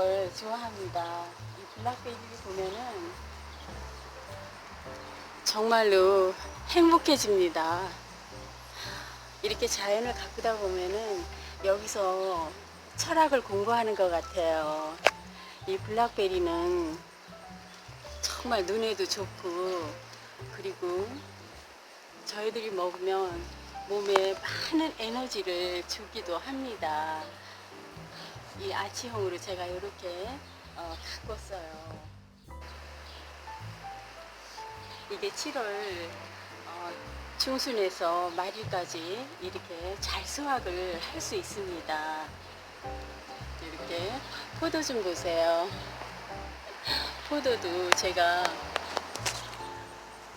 걸 좋아합니다. 이 블락베리를 보면은 정말로 행복해집니다. 이렇게 자연을 가꾸다 보면은 여기서 철학을 공부하는 것 같아요. 이 블락베리는 정말 눈에도 좋고, 그리고 저희들이 먹으면 몸에 많은 에너지를 주기도 합니다. 이 아치형으로 제가 이렇게 가꿨어요. 이게 7월 중순에서 말일까지 이렇게 잘 수확을 할 수 있습니다. 이렇게 포도 좀 보세요. 포도도 제가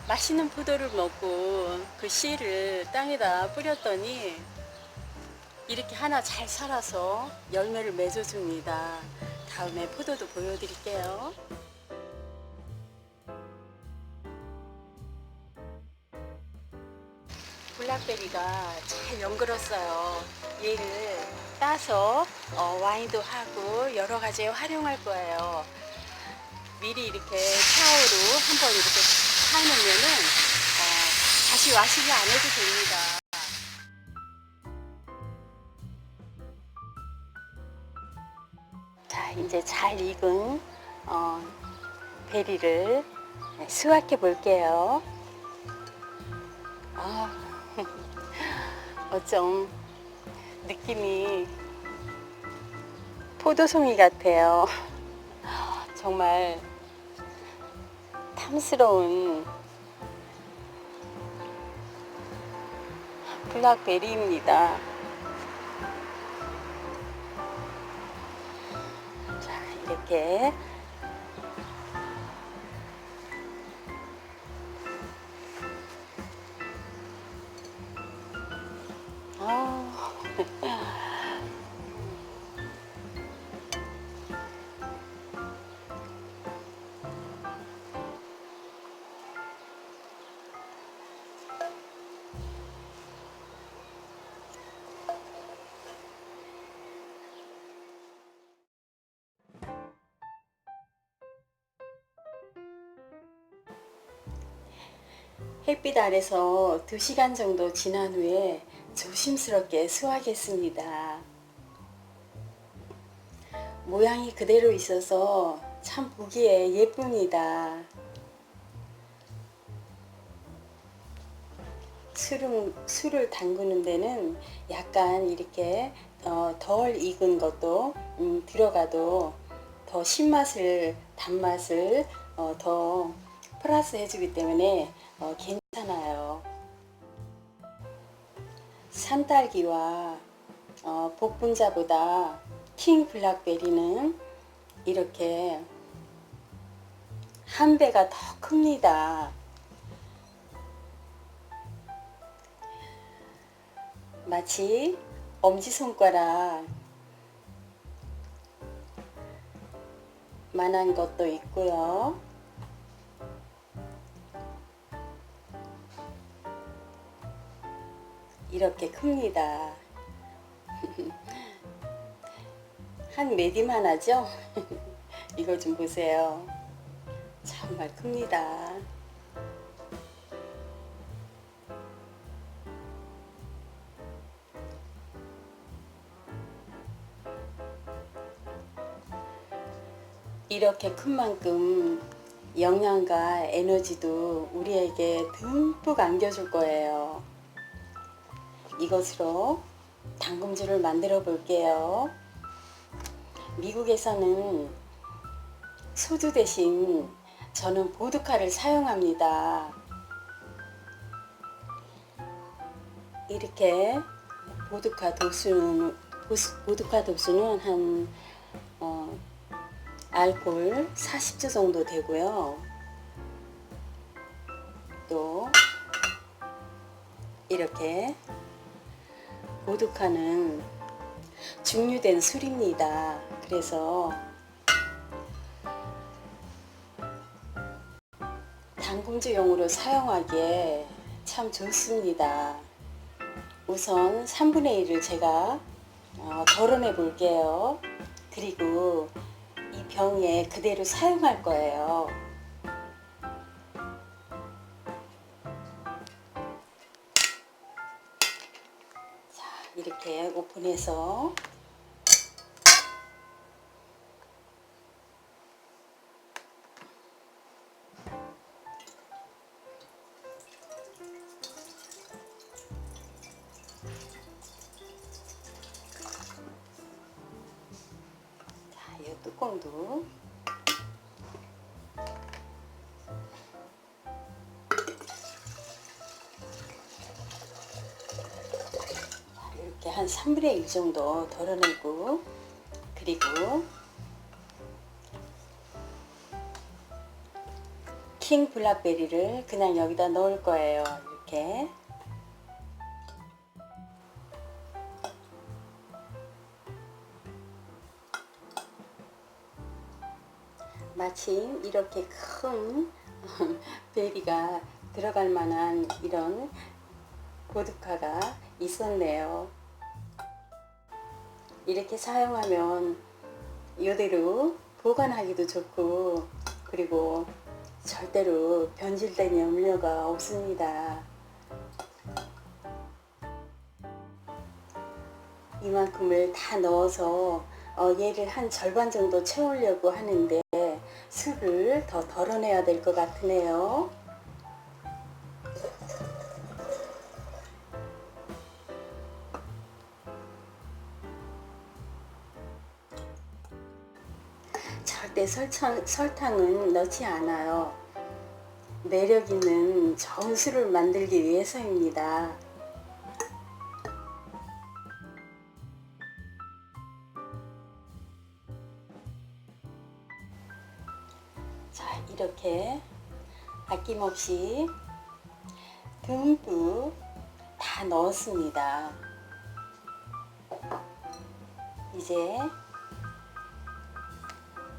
맛있는 포도를 먹고 그 씨를 땅에다 뿌렸더니 이렇게 하나 잘 살아서 열매를 맺어줍니다. 다음에 포도도 보여드릴게요. 블락베리가 잘 연그렀어요. 얘를 따서 와인도 하고 여러 가지에 활용할 거예요. 미리 이렇게 샤워로 한번 이렇게 사놓으면은 다시 와시를 안 해도 됩니다. 자, 이제 잘 익은 베리를 수확해 볼게요. 어쩜 느낌이 포도송이 같아요. 정말 탐스러운 블락베리입니다. 자, 이렇게 햇빛 아래서 2시간 정도 지난 후에 조심스럽게 수확했습니다. 모양이 그대로 있어서 참 보기에 예쁩니다. 술을 담그는 데는 약간 이렇게 덜 익은 것도 들어가도 더 신맛을, 단맛을 더 플러스 해주기 때문에 괜찮아요. 산딸기와 복분자보다 킹 블락베리는 이렇게 한 배가 더 큽니다. 마치 엄지손가락 만한 것도 있고요. 이렇게 큽니다. 한 메디만 하죠? 이거 좀 보세요. 정말 큽니다. 이렇게 큰 만큼 영양과 에너지도 우리에게 듬뿍 안겨줄 거예요. 이것으로 당금주를 만들어 볼게요. 미국에서는 소주 대신 저는 보드카를 사용합니다. 이렇게 보드카 도수는 한 알코올 40주 정도 되고요. 또 이렇게 보드카는 증류된 술입니다. 그래서 당금주용으로 사용하기에 참 좋습니다. 우선 3분의 1을 제가 덜어내 볼게요. 그리고 이 병에 그대로 사용할 거예요. 자, 이렇게 오픈해서 이 뚜껑도 이렇게 한 3분의 1 정도 덜어내고, 그리고 킹 블랙베리를 그냥 여기다 넣을 거예요. 이렇게. 마침 이렇게 큰 베리가 들어갈 만한 이런 보드카가 있었네요. 이렇게 사용하면 이대로 보관하기도 좋고, 그리고 절대로 변질된 염려가 없습니다. 이만큼을 다 넣어서 얘를 한 절반 정도 채우려고 하는데 술을 더 덜어내야 될 것 같으네요. 절대 설탕은 넣지 않아요. 매력 있는 좋은 술을 만들기 위해서입니다. 자, 이렇게 아낌없이 듬뿍 다 넣었습니다. 이제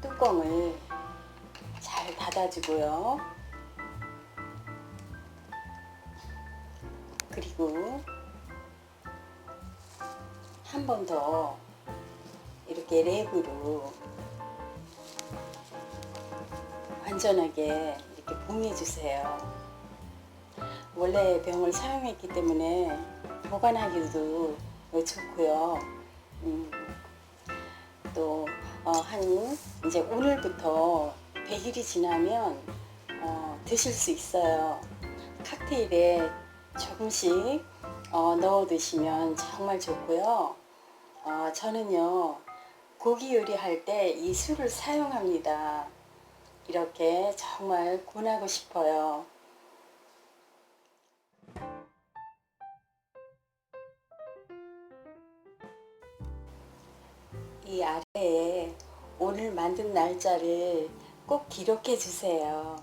뚜껑을 잘 닫아주고요. 그리고 한 번 더 이렇게 랩으로 완전하게 이렇게 봉해주세요. 원래 병을 사용했기 때문에 보관하기도 좋고요. 또 이제 오늘부터 100일이 지나면 드실 수 있어요. 칵테일에 조금씩 넣어 드시면 정말 좋고요. 저는요, 고기 요리할 때 이 술을 사용합니다. 이렇게 정말 권하고 싶어요. 이 아래에 오늘 만든 날짜를 꼭 기록해 주세요.